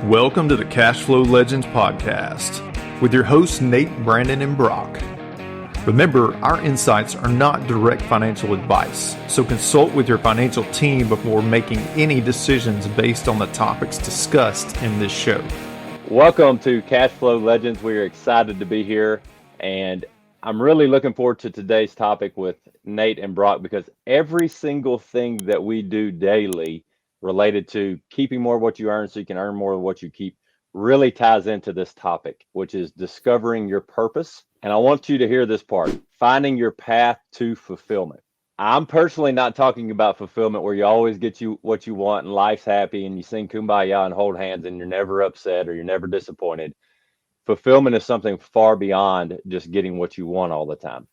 Welcome to the Cash Flow Legends podcast with your hosts Nate, Brandon, and Brock. Remember, our insights are not direct financial advice, so consult with your financial team before making any decisions based on the topics discussed in this show. Welcome to Cash Flow Legends. We are excited to be here, and I'm really looking forward to today's topic with Nate and Brock because every single thing that we do daily related to keeping more of what you earn so you can earn more of what you keep really ties into this topic, which is discovering your purpose. And I want you to hear this part, finding your path to fulfillment. I'm personally not talking about fulfillment where you always get you what you want and life's happy and you sing kumbaya and hold hands and you're never upset or you're never disappointed. Fulfillment is something far beyond just getting what you want all the time.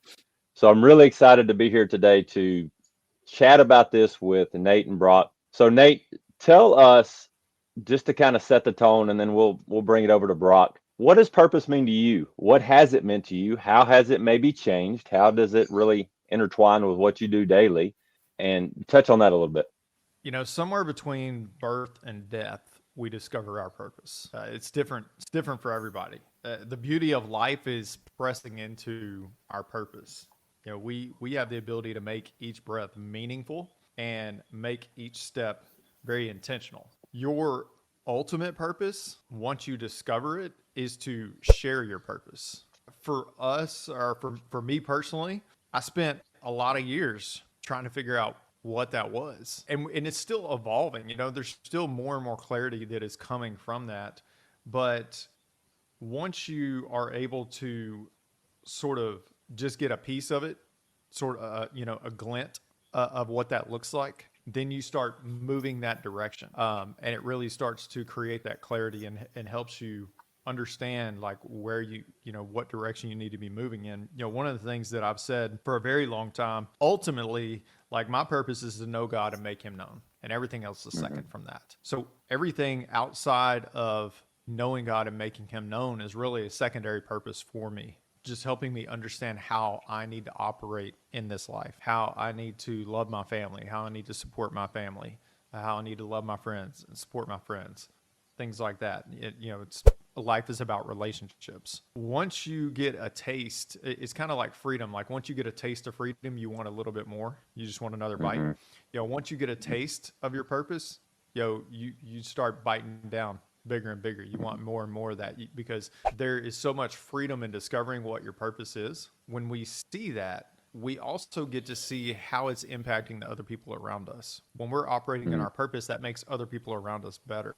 So I'm really excited to be here today to chat about this with Nate and Brock. So Nate, tell us, just to kind of set the tone, and then we'll bring it over to Brock. What does purpose mean to you? What has it meant to you? How has it maybe changed? How does it really intertwine with what you do daily? And touch on that a little bit. You know, somewhere between birth and death, we discover our purpose. It's different. It's different for everybody. The beauty of life is pressing into our purpose. You know, we have the ability to make each breath meaningful and make each step very intentional. Your ultimate purpose, once you discover it, is to share your purpose. For us, or for me personally, I spent a lot of years trying to figure out what that was. And it's still evolving. You know, there's still more and more clarity that is coming from that. But once you are able to sort of just get a piece of it, sort of, a glint of what that looks like, then you start moving that direction. And it really starts to create that clarity and helps you understand like where what direction you need to be moving in. You know, one of the things that I've said for a very long time, ultimately, like my purpose is to know God and make him known, and everything else is second from that. So everything outside of knowing God and making him known is really a secondary purpose for me. Just helping me understand how I need to operate in this life, how I need to love my family, how I need to support my family, how I need to love my friends and support my friends, things like that. Life is about relationships. Once you get a taste, it's kind of like freedom. Like once you get a taste of freedom, you want a little bit more. You just want another bite. You know, once you get a taste of your purpose, you start biting down bigger and bigger. You want more and more of that because there is so much freedom in discovering what your purpose is. When we see that, we also get to see how it's impacting the other people around us. When we're operating in our purpose, that makes other people around us better.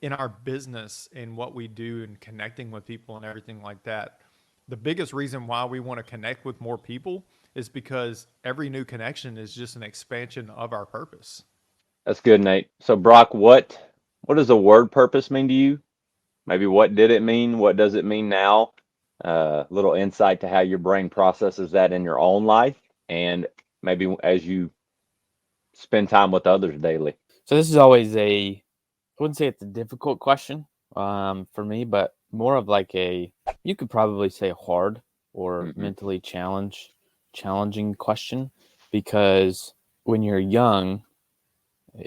In our business and what we do and connecting with people and everything like that, the biggest reason why we want to connect with more people is because every new connection is just an expansion of our purpose. That's good, Nate. So Brock, what does the word purpose mean to you? Maybe what did it mean? What does it mean now? Little insight to how your brain processes that in your own life and maybe as you spend time with others daily. So this is always I wouldn't say it's a difficult question for me, but more of like you could probably say hard or mentally challenging question, because when you're young,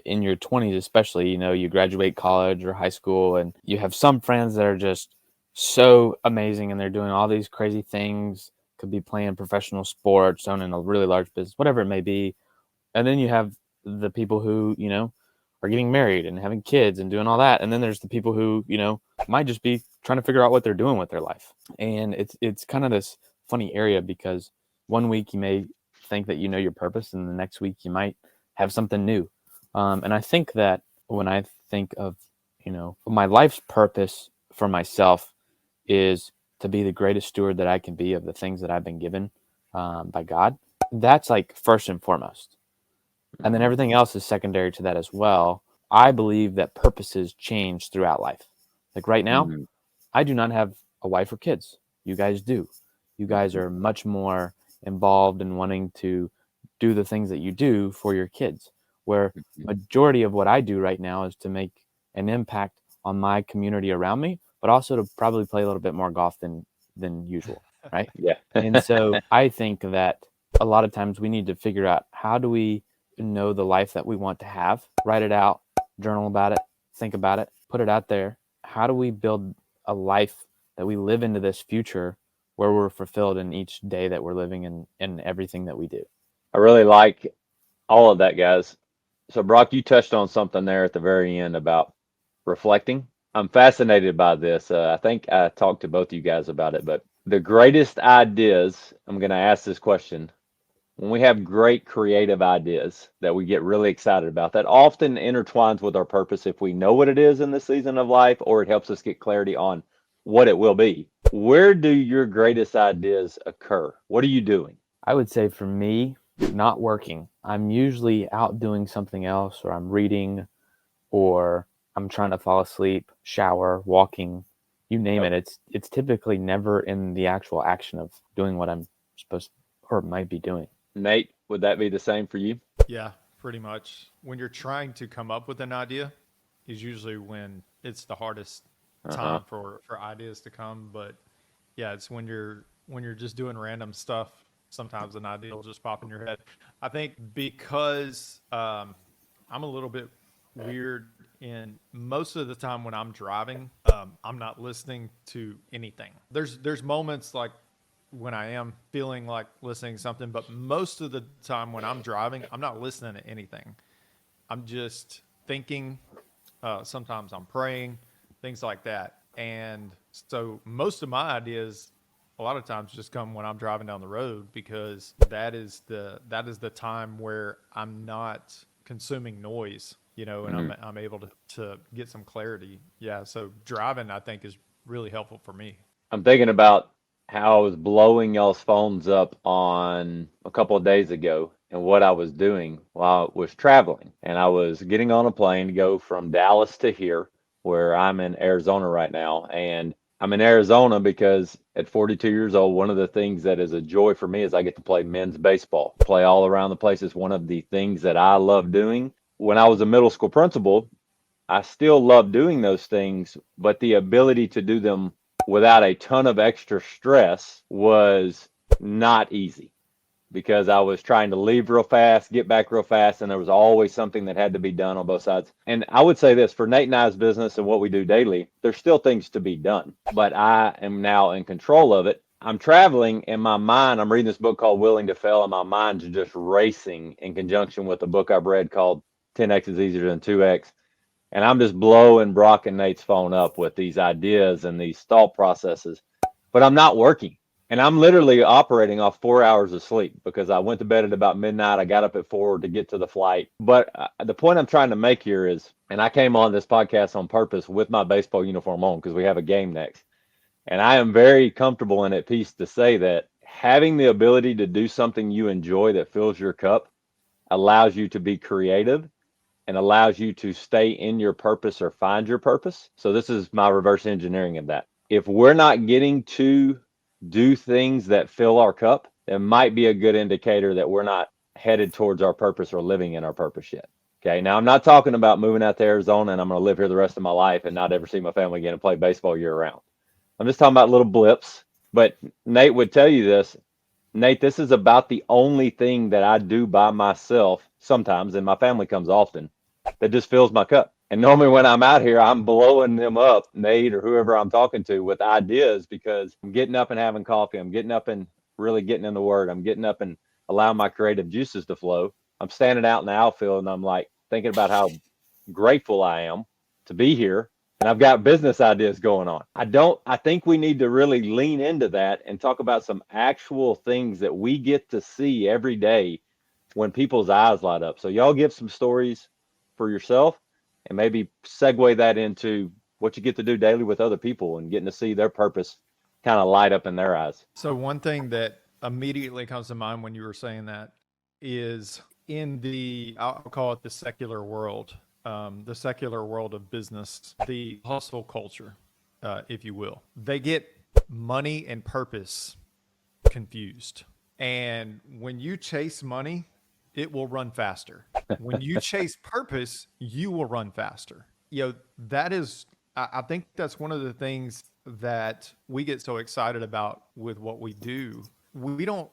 in your 20s especially, you graduate college or high school and you have some friends that are just so amazing and they're doing all these crazy things, could be playing professional sports, owning a really large business, whatever it may be. And then you have the people who, are getting married and having kids and doing all that. And then there's the people who, might just be trying to figure out what they're doing with their life. And it's kind of this funny area because one week you may think that you know your purpose and the next week you might have something new. And I think that when I think of, my life's purpose for myself is to be the greatest steward that I can be of the things that I've been given by God. That's like first and foremost. And then everything else is secondary to that as well. I believe that purposes change throughout life. Like right now, I do not have a wife or kids. You guys do. You guys are much more involved in wanting to do the things that you do for your kids, where majority of what I do right now is to make an impact on my community around me, but also to probably play a little bit more golf than usual, right? Yeah. And so I think that a lot of times we need to figure out, how do we know the life that we want to have, write it out, journal about it, think about it, put it out there. how do we build a life that we live into this future where we're fulfilled in each day that we're living in everything that we do. I really like all of that, guys. So, Brock, you touched on something there at the very end about reflecting. I'm fascinated by this. I think I talked to both of you guys about it, but the greatest ideas, I'm going to ask this question. When we have great creative ideas that we get really excited about, that often intertwines with our purpose if we know what it is in this season of life, or it helps us get clarity on what it will be. Where do your greatest ideas occur? What are you doing? I would say for me, not working. I'm usually out doing something else, or I'm reading, or I'm trying to fall asleep, shower, walking, you name it. It's typically never in the actual action of doing what I'm supposed or might be doing. Nate, would that be the same for you? Yeah, pretty much. When you're trying to come up with an idea is usually when it's the hardest time for ideas to come. But yeah, it's when you're just doing random stuff. Sometimes an idea will just pop in your head. I think because I'm a little bit weird in most of the time when I'm driving, I'm not listening to anything. There's moments like when I am feeling like listening to something, but most of the time when I'm driving, I'm not listening to anything. I'm just thinking. Sometimes I'm praying, things like that. And so most of my ideas, a lot of times, just come when I'm driving down the road because that is the time where I'm not consuming noise, and I'm able to get some clarity. Yeah. So driving, I think, is really helpful for me. I'm thinking about how I was blowing y'all's phones up on a couple of days ago and what I was doing while I was traveling. And I was getting on a plane to go from Dallas to here, where I'm in Arizona right now. And I'm in Arizona because at 42 years old, one of the things that is a joy for me is I get to play men's baseball, play all around the place. Is one of the things that I love doing. When I was a middle school principal, I still love doing those things, but the ability to do them without a ton of extra stress was not easy because I was trying to leave real fast, get back real fast, and there was always something that had to be done on both sides. And I would say this for Nate and I's business and what we do daily, there's still things to be done, but I am now in control of it. I'm traveling in my mind. I'm reading this book called Willing to Fail, and my mind's just racing in conjunction with a book I've read called 10X is Easier Than 2X. And I'm just blowing Brock and Nate's phone up with these ideas and these thought processes, but I'm not working. And I'm literally operating off 4 hours of sleep because I went to bed at about midnight. I got up at 4 to get to the flight. But the point I'm trying to make here is, and I came on this podcast on purpose with my baseball uniform on because we have a game next. And I am very comfortable and at peace to say that having the ability to do something you enjoy that fills your cup allows you to be creative and allows you to stay in your purpose or find your purpose. So this is my reverse engineering of that. If we're not getting to do things that fill our cup, it might be a good indicator that we're not headed towards our purpose or living in our purpose yet. Okay. Now I'm not talking about moving out to Arizona and I'm going to live here the rest of my life and not ever see my family again and play baseball year round. I'm just talking about little blips. But Nate would tell you this. Nate, this is about the only thing that I do by myself sometimes, and my family comes often, that just fills my cup. And normally when I'm out here, I'm blowing them up, Nate or whoever I'm talking to, with ideas because I'm getting up and having coffee. I'm getting up and really getting in the word. I'm getting up and allowing my creative juices to flow. I'm standing out in the outfield and I'm like thinking about how grateful I am to be here. And I've got business ideas going on. I think we need to really lean into that and talk about some actual things that we get to see every day when people's eyes light up. So y'all give some stories for yourself and maybe segue that into what you get to do daily with other people and getting to see their purpose kind of light up in their eyes. So one thing that immediately comes to mind when you were saying that is in I'll call it the secular world of business, the hustle culture, if you will. They get money and purpose confused. And when you chase money, it will run faster. When you chase purpose, you will run faster. That is, I think that's one of the things that we get so excited about with what we do. We don't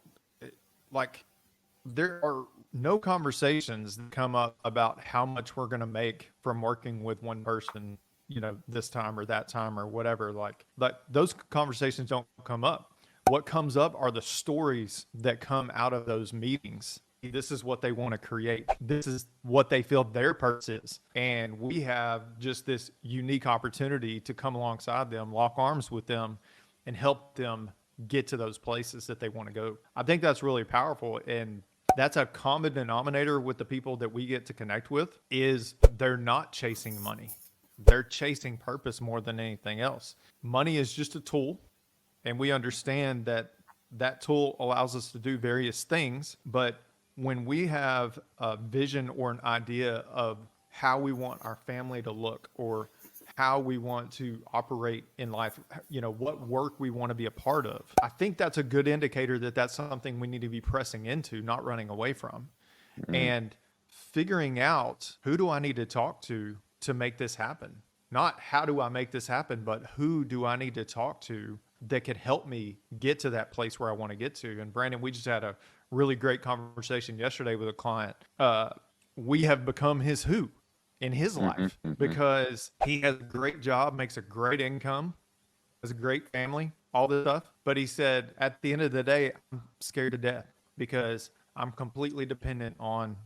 there are no conversations that come up about how much we're going to make from working with one person this time or that time or whatever. Like those conversations don't come up. What comes up are the stories that come out of those meetings. This is what they want to create. This is what they feel their purpose is. And we have just this unique opportunity to come alongside them, lock arms with them, and help them get to those places that they want to go. I think that's really powerful. And that's a common denominator with the people that we get to connect with is they're not chasing money. They're chasing purpose more than anything else. Money is just a tool, and we understand that that tool allows us to do various things. But when we have a vision or an idea of how we want our family to look or how we want to operate in life, what work we want to be a part of, I think that's a good indicator that that's something we need to be pressing into, not running away from. Mm-hmm. And figuring out, who do I need to talk to make this happen? Not how do I make this happen, but who do I need to talk to that could help me get to that place where I want to get to? And Brandon, we just had a really great conversation yesterday with a client. We have become his who in his life because he has a great job, makes a great income, has a great family, all this stuff. But he said, at the end of the day, I'm scared to death because I'm completely dependent on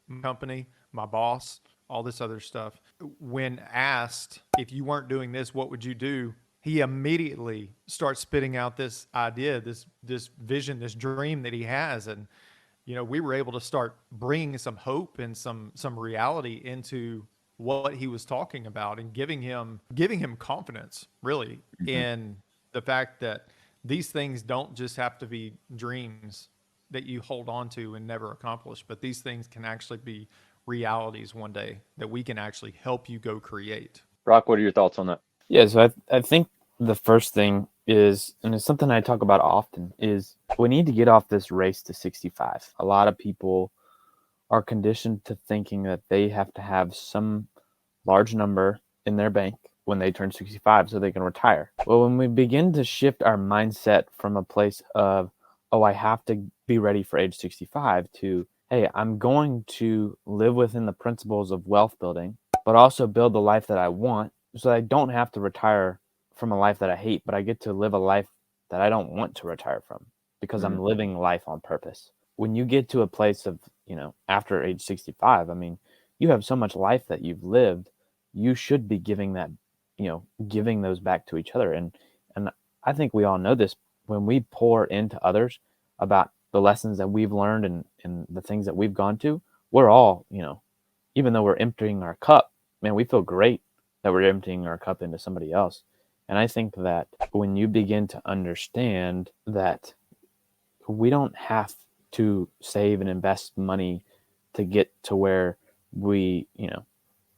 my company, my boss, all this other stuff. When asked, if you weren't doing this, what would you do? He immediately starts spitting out this idea, this vision, this dream that he has. And, we were able to start bringing some hope and some reality into what he was talking about and giving him confidence, really, in the fact that these things don't just have to be dreams that you hold on to and never accomplish, but these things can actually be realities one day that we can actually help you go create. Brock, what are your thoughts on that? Yeah, so I think the first thing is, and it's something I talk about often, is we need to get off this race to 65. A lot of people are conditioned to thinking that they have to have some large number in their bank when they turn 65 so they can retire. Well, when we begin to shift our mindset from a place of, oh, I have to be ready for age 65 to, hey, I'm going to live within the principles of wealth building, but also build the life that I want so I don't have to retire from a life that I hate, but I get to live a life that I don't want to retire from because I'm living life on purpose. When you get to a place of, after age 65, I mean, you have so much life that you've lived, you should be giving that, giving those back to each other. And I think we all know this. When we pour into others about the lessons that we've learned and the things that we've gone to, we're all, even though we're emptying our cup, man, we feel great that we're emptying our cup into somebody else. And I think that when you begin to understand that we don't have to save and invest money to get to where we,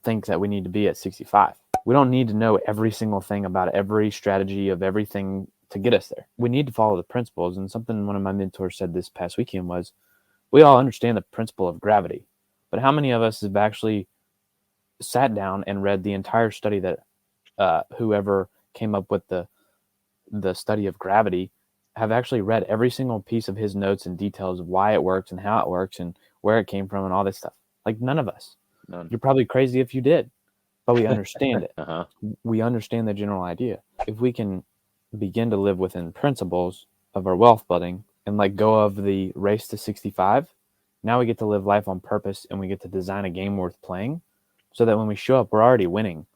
think that we need to be at 65. We don't need to know every single thing about every strategy of everything to get us there. We need to follow the principles. And something one of my mentors said this past weekend was, we all understand the principle of gravity, but how many of us have actually sat down and read the entire study that whoever came up with the study of gravity have actually read every single piece of his notes and details of why it works and how it works and where it came from and all this stuff? Like, none of us. None. You're probably crazy if you did, but we understand it. We understand the general idea. If we can begin to live within principles of our wealth building and let go of the race to 65, now we get to live life on purpose and we get to design a game worth playing so that when we show up, we're already winning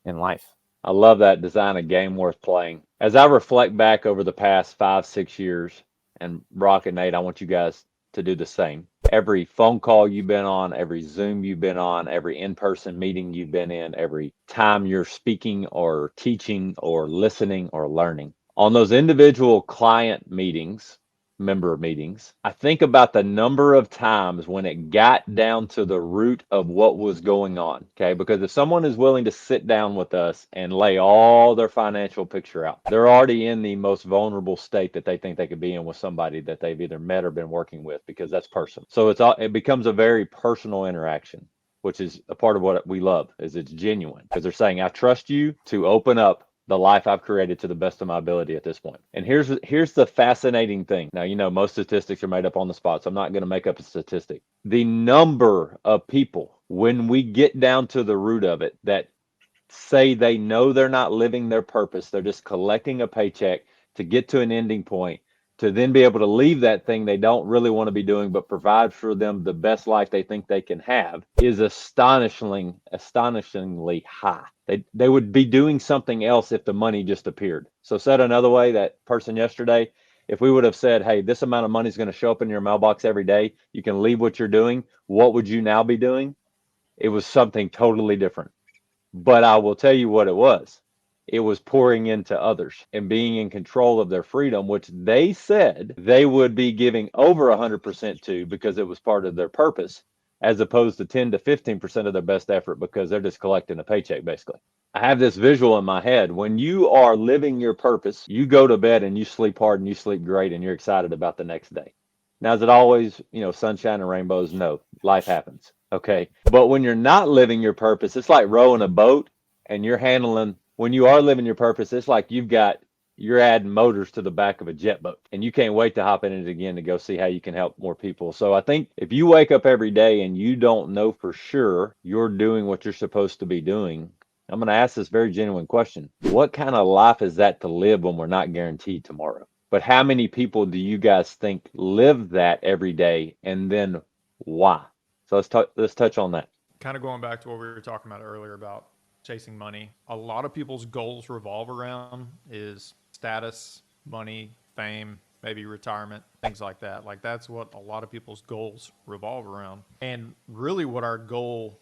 in life. I love that, design a game worth playing. As I reflect back over the past 5-6 years, and Brock and Nate, I want you guys to do the same. Every phone call you've been on, every Zoom you've been on, every in-person meeting you've been in, every time you're speaking or teaching or listening or learning. On those individual client meetings, member meetings, I think about the number of times when it got down to the root of what was going on. Okay, because if someone is willing to sit down with us and lay all their financial picture out, they're already in the most vulnerable state that they think they could be in with somebody that they've either met or been working with, because that's personal. So it becomes a very personal interaction, which is a part of what we love, is it's genuine, because they're saying, I trust you to open up the life I've created to the best of my ability at this point. And here's the fascinating thing. Now, most statistics are made up on the spot, so I'm not going to make up a statistic. The number of people, when we get down to the root of it, that say they know they're not living their purpose. They're just collecting a paycheck to get to an ending point, to then be able to leave that thing they don't really want to be doing, but provide for them the best life they think they can have, is astonishingly high. They would be doing something else if the money just appeared. So said another way, that person yesterday, if we would have said, hey, this amount of money is going to show up in your mailbox every day, you can leave what you're doing, what would you now be doing? It was something totally different. But I will tell you what it was. It was pouring into others and being in control of their freedom, which they said they would be giving over 100% to because it was part of their purpose, as opposed to 10 to 15% of their best effort because they're just collecting a paycheck, basically. I have this visual in my head. When you are living your purpose, you go to bed and you sleep hard and you sleep great and you're excited about the next day. Now, is it always, sunshine and rainbows? No, life happens. Okay. But when you're not living your purpose, it's like rowing a boat and when you are living your purpose, it's like you're adding motors to the back of a jet boat and you can't wait to hop in it again to go see how you can help more people. So I think if you wake up every day and you don't know for sure you're doing what you're supposed to be doing, I'm going to ask this very genuine question. What kind of life is that to live when we're not guaranteed tomorrow? But how many people do you guys think live that every day, and then why? So let's touch on that. Kind of going back to what we were talking about earlier about chasing money. A lot of people's goals revolve around is status, money, fame, maybe retirement, things like that. Like that's what a lot of people's goals revolve around. And really what our goal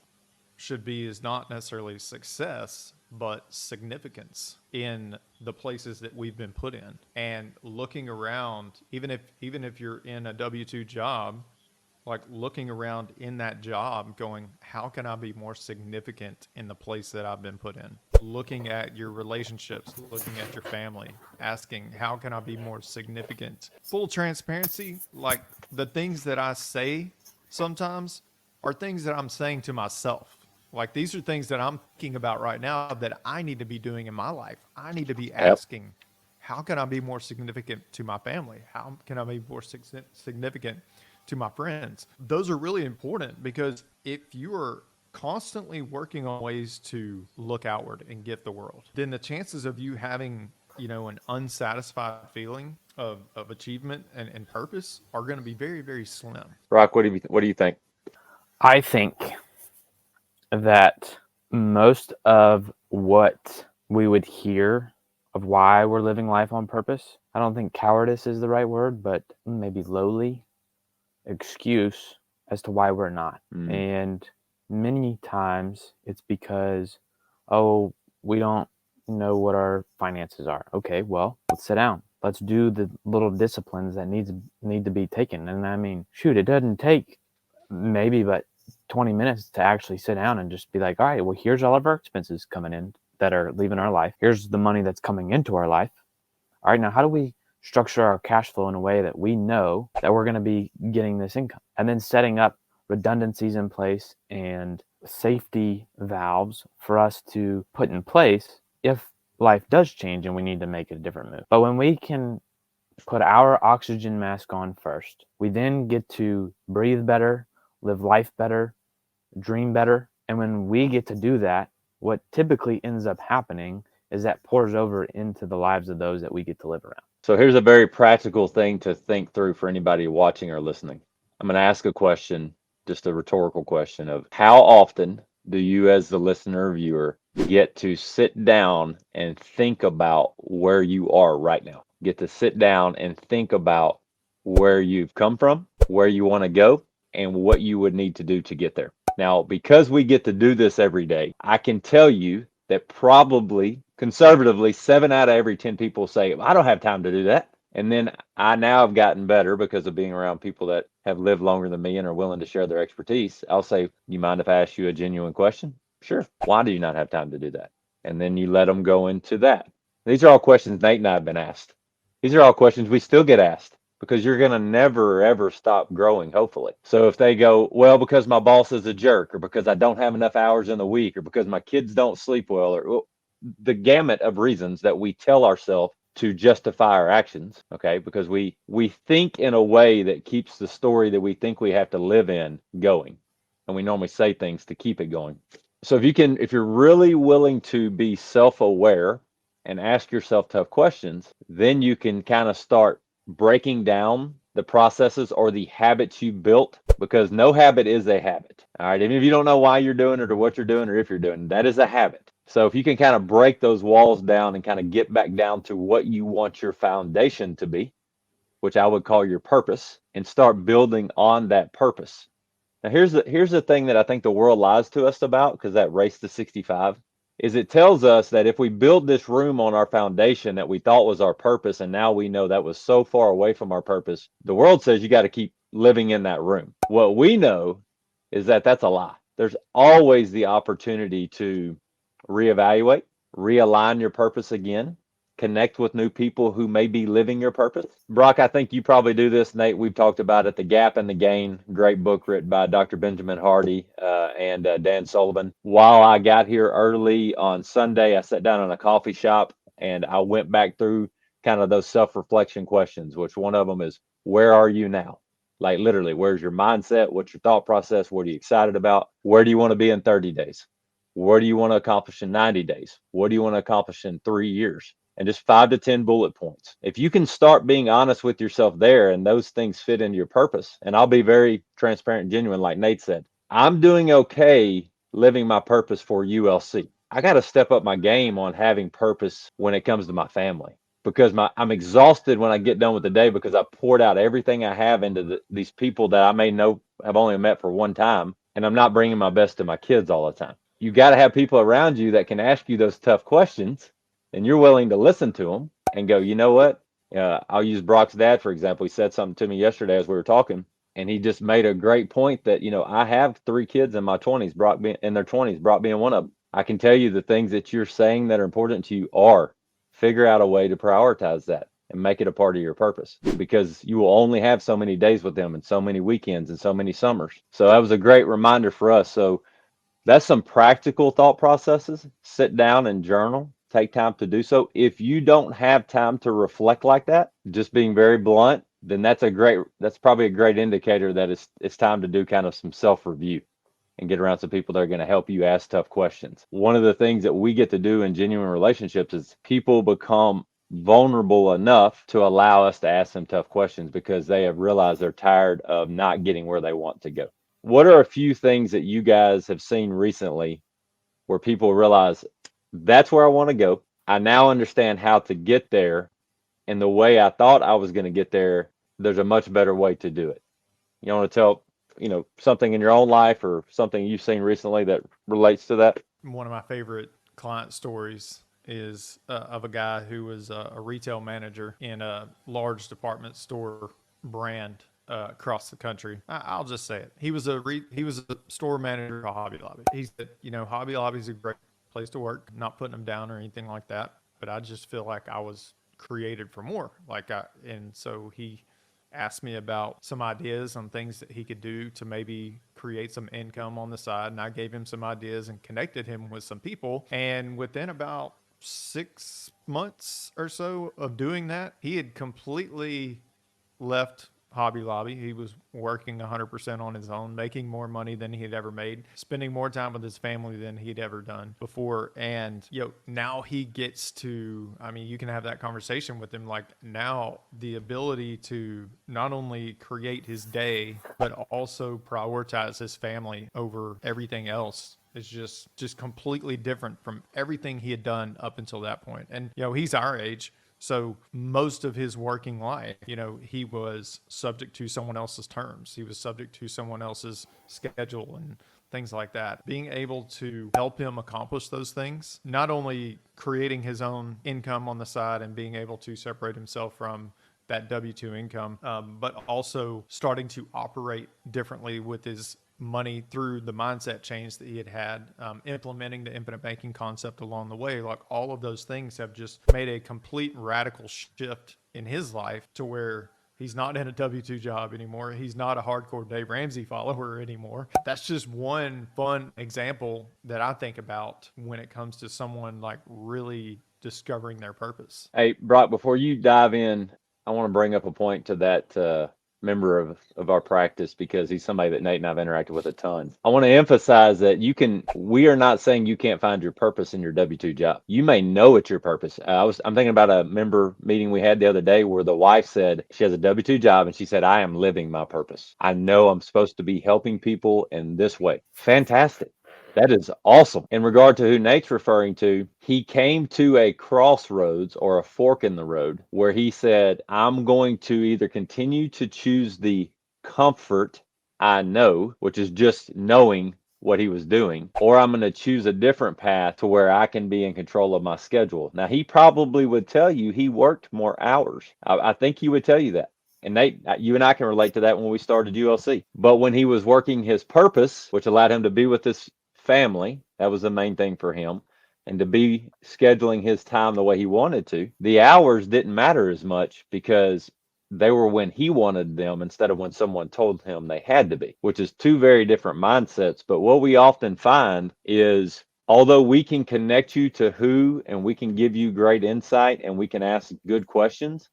should be is not necessarily success, but significance in the places that we've been put in. And looking around, even if you're in a W-2 job, like looking around in that job going, how can I be more significant in the place that I've been put in? Looking at your relationships, looking at your family, asking, how can I be more significant? Full transparency, like the things that I say sometimes are things that I'm saying to myself. Like these are things that I'm thinking about right now that I need to be doing in my life. I need to be asking, how can I be more significant to my family? How can I be more significant to my friends? Those are really important because if you are constantly working on ways to look outward and get the world, then the chances of you having, an unsatisfied feeling of achievement and purpose are going to be very, very slim. Rock, what do you think? I think that most of what we would hear of why we're living life on purpose, I don't think cowardice is the right word, but maybe lowly excuse as to why we're not. And many times it's because, we don't know what our finances are. Okay, well, let's sit down. Let's do the little disciplines that need to be taken. And I mean, shoot, it doesn't take maybe but 20 minutes to actually sit down and just be like, all right, well, here's all of our expenses coming in that are leaving our life. Here's the money that's coming into our life. All right, now how do we structure our cash flow in a way that we know that we're going to be getting this income? And then setting up redundancies in place and safety valves for us to put in place if life does change and we need to make a different move. But when we can put our oxygen mask on first, we then get to breathe better, live life better, dream better. And when we get to do that, what typically ends up happening is that pours over into the lives of those that we get to live around. So here's a very practical thing to think through for anybody watching or listening. I'm going to ask a question, just a rhetorical question of how often do you as the listener or viewer get to sit down and think about where you are right now? Get to sit down and think about where you've come from, where you want to go, and what you would need to do to get there. Now, because we get to do this every day, I can tell you that probably conservatively 7 out of every 10 people say, I don't have time to do that. And then I now have gotten better because of being around people that have lived longer than me and are willing to share their expertise. I'll say, you mind if I ask you a genuine question? Sure. Why do you not have time to do that? And then you let them go into that. These are all questions Nate and I have been asked. These are all questions we still get asked because you're going to never, ever stop growing, hopefully. So if they go, well, because my boss is a jerk, or because I don't have enough hours in the week, or because my kids don't sleep well, or the gamut of reasons that we tell ourselves to justify our actions, okay? Because we think in a way that keeps the story that we think we have to live in going. And we normally say things to keep it going. So if you're really willing to be self-aware and ask yourself tough questions, then you can kind of start breaking down the processes or the habits you built, because no habit is a habit. All right. Even if you don't know why you're doing it or what you're doing or if you're doing it, that is a habit. So if you can kind of break those walls down and kind of get back down to what you want your foundation to be, which I would call your purpose, and start building on that purpose. Now, here's the thing that I think the world lies to us about, because that race to 65 is it tells us that if we build this room on our foundation that we thought was our purpose, and now we know that was so far away from our purpose, the world says you got to keep living in that room. What we know is that that's a lie. There's always the opportunity to reevaluate, realign your purpose again, connect with new people who may be living your purpose. Brock, I think you probably do this. Nate, we've talked about it, The Gap and the Gain, great book written by Dr. Benjamin Hardy and Dan Sullivan. While I got here early on Sunday, I sat down in a coffee shop and I went back through kind of those self-reflection questions, which one of them is, where are you now? Like literally, where's your mindset? What's your thought process? What are you excited about? Where do you want to be in 30 days? What do you want to accomplish in 90 days? What do you want to accomplish in 3 years? And just 5 to 10 bullet points. If you can start being honest with yourself there and those things fit into your purpose, and I'll be very transparent and genuine, like Nate said, I'm doing okay living my purpose for ULC. I got to step up my game on having purpose when it comes to my family, because I'm exhausted when I get done with the day because I poured out everything I have into these people that I may know have only met for one time, and I'm not bringing my best to my kids all the time. You got to have people around you that can ask you those tough questions, and you're willing to listen to them and go, you know what? I'll use Brock's dad, for example. He said something to me yesterday as we were talking, and he just made a great point that, I have 3 kids in my 20s, Brock being in their 20s, Brock being one of them. I can tell you the things that you're saying that are important to you are figure out a way to prioritize that and make it a part of your purpose, because you will only have so many days with them and so many weekends and so many summers. So that was a great reminder for us. So that's some practical thought processes. Sit down and journal. Take time to do so. If you don't have time to reflect like that, just being very blunt, then that's probably a great indicator that it's time to do kind of some self-review and get around some people that are going to help you ask tough questions. One of the things that we get to do in genuine relationships is people become vulnerable enough to allow us to ask them tough questions because they have realized they're tired of not getting where they want to go. What are a few things that you guys have seen recently where people realize that's where I want to go? I now understand how to get there, and the way I thought I was going to get there, there's a much better way to do it. You want to tell, something in your own life or something you've seen recently that relates to that? One of my favorite client stories is of a guy who was a retail manager in a large department store brand across the country. I'll just say it. He was a store manager for Hobby Lobby. He said, Hobby Lobby is a great place to work. Not putting him down or anything like that, but I just feel like I was created for more. And so he asked me about some ideas on things that he could do to maybe create some income on the side. And I gave him some ideas and connected him with some people. And within about 6 months or so of doing that, he had completely left Hobby Lobby. He was working 100% on his own, making more money than he had ever made, spending more time with his family than he'd ever done before. And, now he gets to, you can have that conversation with him. Like, now the ability to not only create his day, but also prioritize his family over everything else is just completely different from everything he had done up until that point. And, he's our age. So most of his working life, he was subject to someone else's terms. He was subject to someone else's schedule and things like that. Being able to help him accomplish those things, not only creating his own income on the side and being able to separate himself from that W-2 income, but also starting to operate differently with his money through the mindset change that he had, implementing the infinite banking concept along the way. Like, all of those things have just made a complete radical shift in his life to where he's not in a W-2 job anymore. He's not a hardcore Dave Ramsey follower anymore. That's just one fun example that I think about when it comes to someone like really discovering their purpose. Hey, Brock, before you dive in, I want to bring up a point to that member of our practice because he's somebody that Nate and I've interacted with a ton. I want to emphasize that we are not saying you can't find your purpose in your W-2 job. You may know it's your purpose. I'm thinking about a member meeting we had the other day where the wife said she has a W-2 job and she said, I am living my purpose. I know I'm supposed to be helping people in this way. Fantastic. That is awesome. In regard to who Nate's referring to, he came to a crossroads or a fork in the road where he said, I'm going to either continue to choose the comfort I know, which is just knowing what he was doing, or I'm going to choose a different path to where I can be in control of my schedule. Now, he probably would tell you he worked more hours. I think he would tell you that. And Nate, you and I can relate to that when we started ULC. But when he was working his purpose, which allowed him to be with his family, that was the main thing for him, and to be scheduling his time the way he wanted to, the hours didn't matter as much because they were when he wanted them instead of when someone told him they had to be, which is two very different mindsets. But what we often find is, although we can connect you to who and we can give you great insight and we can ask good questions,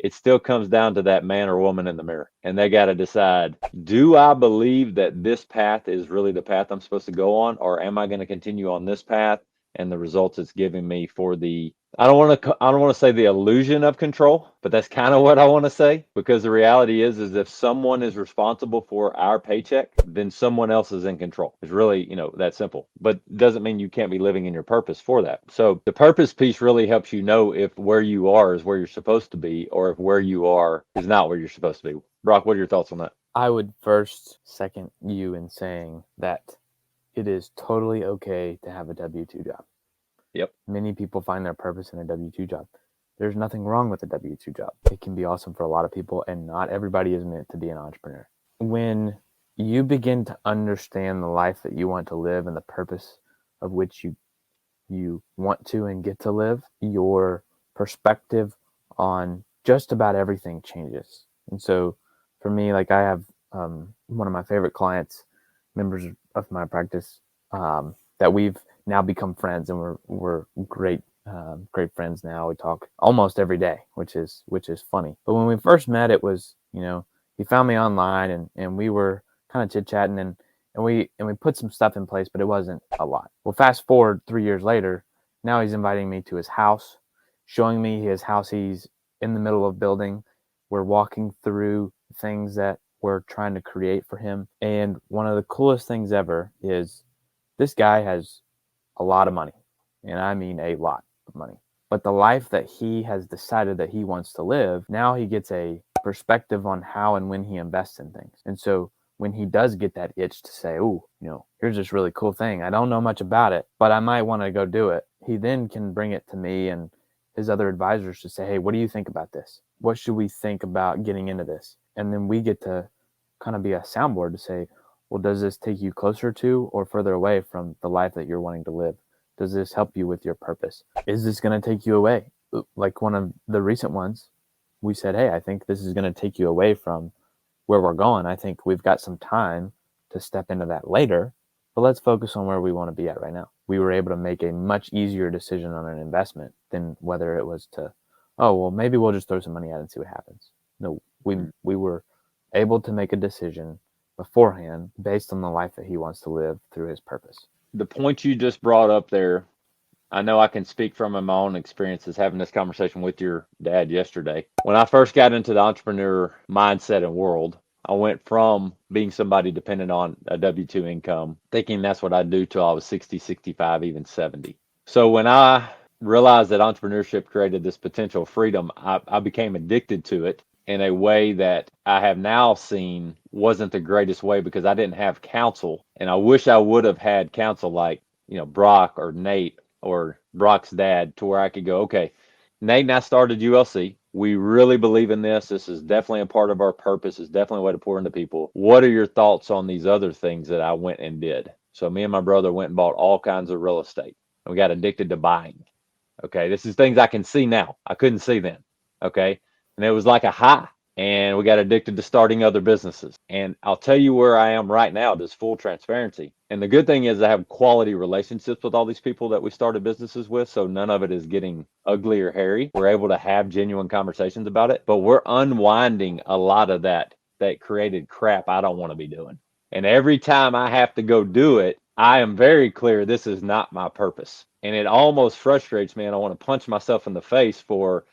it still comes down to that man or woman in the mirror. And they got to decide, do I believe that this path is really the path I'm supposed to go on? Or am I going to continue on this path and the results it's giving me for the, I don't want to say the illusion of control, but that's kind of what I want to say, because the reality is if someone is responsible for our paycheck, then someone else is in control. It's really, that simple, but it doesn't mean you can't be living in your purpose for that. So the purpose piece really helps you know if where you are is where you're supposed to be, or if where you are is not where you're supposed to be. Brock, what are your thoughts on that? I would first second you in saying that it is totally okay to have a W-2 job. Yep. Many people find their purpose in a W-2 job. There's nothing wrong with a W-2 job. It can be awesome for a lot of people, and not everybody is meant to be an entrepreneur. When you begin to understand the life that you want to live and the purpose of which you want to and get to live, your perspective on just about everything changes. And so for me, like I have one of my favorite clients, members of my practice, that we've now become friends, and we're great friends now. We talk almost every day, which is funny. But when we first met, it was, he found me online and we were kind of chit-chatting and we put some stuff in place, but it wasn't a lot. Well, fast forward 3 years later, now he's inviting me to his house, showing me his house he's in the middle of building. We're walking through things that we're trying to create for him. And one of the coolest things ever is this guy has a lot of money, and I mean a lot of money. But the life that he has decided that he wants to live, now he gets a perspective on how and when he invests in things. And so when he does get that itch to say, oh, here's this really cool thing, I don't know much about it, but I might want to go do it, he then can bring it to me and his other advisors to say, hey, what do you think about this? What should we think about getting into this? And then we get to kind of be a soundboard to say, well, does this take you closer to or further away from the life that you're wanting to live? Does this help you with your purpose? Is this going to take you away? Like one of the recent ones, we said, hey, I think this is going to take you away from where we're going. I think we've got some time to step into that later, but let's focus on where we want to be at right now. We were able to make a much easier decision on an investment than whether it was to, oh, well, maybe we'll just throw some money at it and see what happens. No, we were able to make a decision beforehand based on the life that he wants to live through his purpose. The point you just brought up there, I know I can speak from my own experiences having this conversation with your dad yesterday. When I first got into the entrepreneur mindset and world, I went from being somebody dependent on a W-2 income, thinking that's what I'd do till I was 60, 65, even 70. So when I realized that entrepreneurship created this potential freedom, I became addicted to it in a way that I have now seen wasn't the greatest way, because I didn't have counsel. And I wish I would have had counsel like, Brock or Nate or Brock's dad, to where I could go, okay, Nate and I started ULC. We really believe in this. This is definitely a part of our purpose. It's definitely a way to pour into people. What are your thoughts on these other things that I went and did? So me and my brother went and bought all kinds of real estate. We got addicted to buying. Okay, this is things I can see now. I couldn't see then. Okay. And it was like a high, and we got addicted to starting other businesses. And I'll tell you where I am right now, just full transparency. And the good thing is I have quality relationships with all these people that we started businesses with. So none of it is getting ugly or hairy. We're able to have genuine conversations about it, but we're unwinding a lot of that that created crap I don't want to be doing. And every time I have to go do it, I am very clear this is not my purpose. And it almost frustrates me, and I want to punch myself in the face for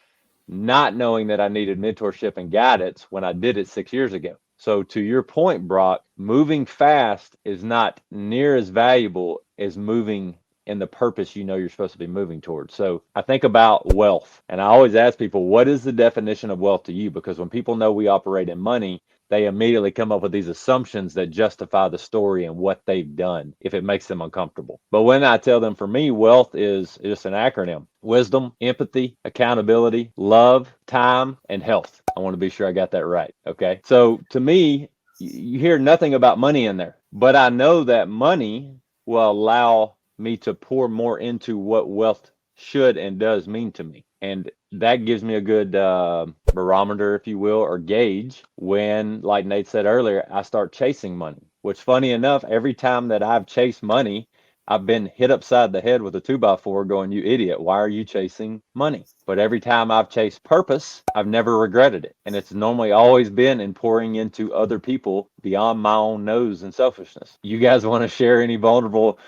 not knowing that I needed mentorship and guidance when I did it 6 years ago. So to your point, Brock, moving fast is not near as valuable as moving in the purpose you know you're supposed to be moving towards. So I think about wealth, and I always ask people, what is the definition of wealth to you? Because when people know we operate in money, they immediately come up with these assumptions that justify the story and what they've done if it makes them uncomfortable. But when I tell them, for me, wealth is just an acronym: wisdom, empathy, accountability, love, time, and health. I want to be sure I got that right. Okay. So to me, you hear nothing about money in there, but I know that money will allow me to pour more into what wealth should and does mean to me. And that gives me a good barometer, if you will, or gauge when, like Nate said earlier, I start chasing money. Which, funny enough, every time that I've chased money, I've been hit upside the head with a 2x4 going, "You idiot, why are you chasing money?" But every time I've chased purpose, I've never regretted it. And it's normally always been in pouring into other people beyond my own nose and selfishness. You guys want to share any vulnerable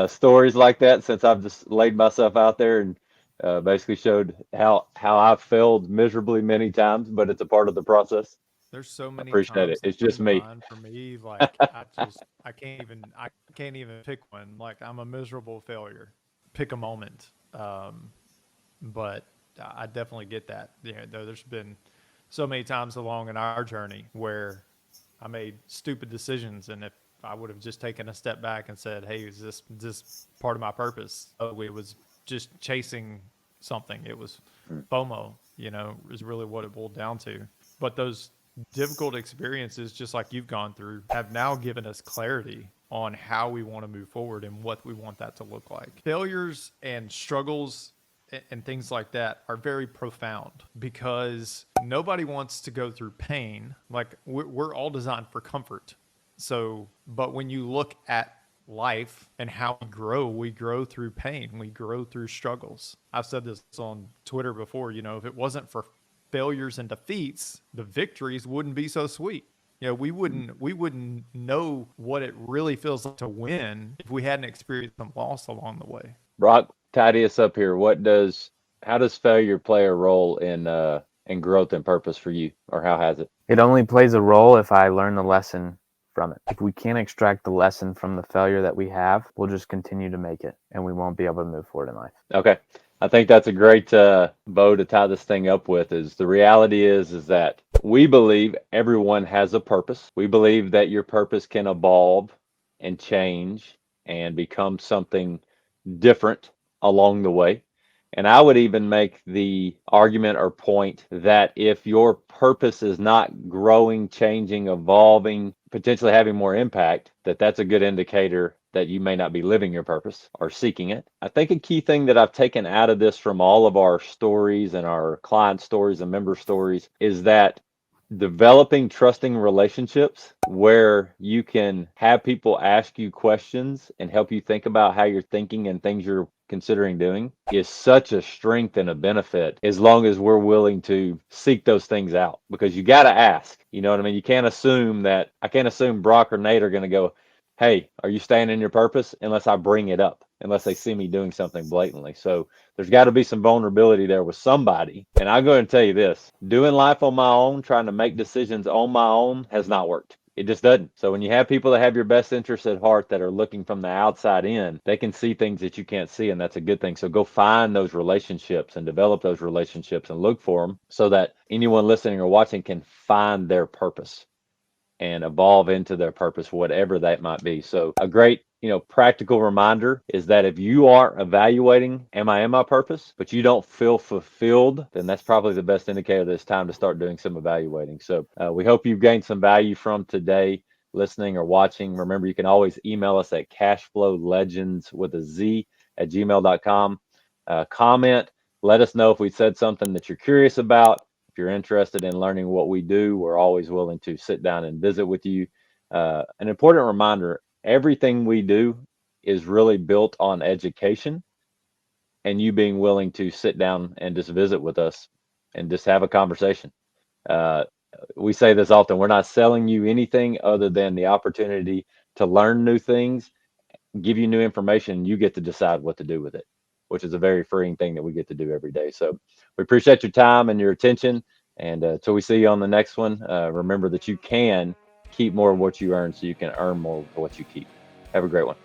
stories like that, since I've just laid myself out there and basically showed how I've failed miserably many times, but it's a part of the process? There's so many Appreciate it. times that It's come just to me. mind for me. Like I can't even pick one. Like I'm a miserable failure. Pick a moment. But I definitely get that. Yeah, there's been so many times along in our journey where I made stupid decisions, and if I would have just taken a step back and said, "Hey, is this part of my purpose?" Oh, it was just chasing something. It was FOMO. Is really what it boiled down to. But those difficult experiences, just like you've gone through, have now given us clarity on how we want to move forward and what we want that to look like. Failures and struggles and things like that are very profound because nobody wants to go through pain. Like we're all designed for comfort. So, but when you look at life and how we grow through pain, we grow through struggles. I've said this on Twitter before, if it wasn't for failures and defeats, the victories wouldn't be so sweet. We wouldn't know what it really feels like to win if we hadn't experienced some loss along the way. Brock, tidy us up here. How does failure play a role in growth and purpose for you, or how has it? It only plays a role if I learn the lesson from it. If we can't extract the lesson from the failure that we have, we'll just continue to make it and we won't be able to move forward in life. Okay. I think that's a great bow to tie this thing up with. Is the reality is that we believe everyone has a purpose. We believe that your purpose can evolve and change and become something different along the way. And I would even make the argument or point that if your purpose is not growing, changing, evolving, potentially having more impact, that's a good indicator that you may not be living your purpose or seeking it. I think a key thing that I've taken out of this from all of our stories and our client stories and member stories is that developing trusting relationships where you can have people ask you questions and help you think about how you're thinking and things you're considering doing is such a strength and a benefit, as long as we're willing to seek those things out, because you got to ask. You know what I mean? I can't assume Brock or Nate are going to go, "Hey, are you staying in your purpose?" unless I bring it up, unless they see me doing something blatantly. So there's got to be some vulnerability there with somebody. And I'm going to tell you this: doing life on my own, trying to make decisions on my own, has not worked. It just doesn't. So when you have people that have your best interests at heart, that are looking from the outside in, they can see things that you can't see, and that's a good thing. So go find those relationships and develop those relationships and look for them, so that anyone listening or watching can find their purpose and evolve into their purpose, whatever that might be. So a great, practical reminder is that if you are evaluating, am I in my purpose, but you don't feel fulfilled, then that's probably the best indicator that it's time to start doing some evaluating. So we hope you've gained some value from today, listening or watching. Remember, you can always email us at cashflowlegends@gmail.com. Comment, let us know if we said something that you're curious about. If you're interested in learning what we do, we're always willing to sit down and visit with you. An important reminder: everything we do is really built on education and you being willing to sit down and just visit with us and just have a conversation. We say this often, we're not selling you anything other than the opportunity to learn new things, give you new information. You get to decide what to do with it, which is a very freeing thing that we get to do every day. So we appreciate your time and your attention. And until we see you on the next one, remember that you can keep more of what you earn so you can earn more of what you keep. Have a great one.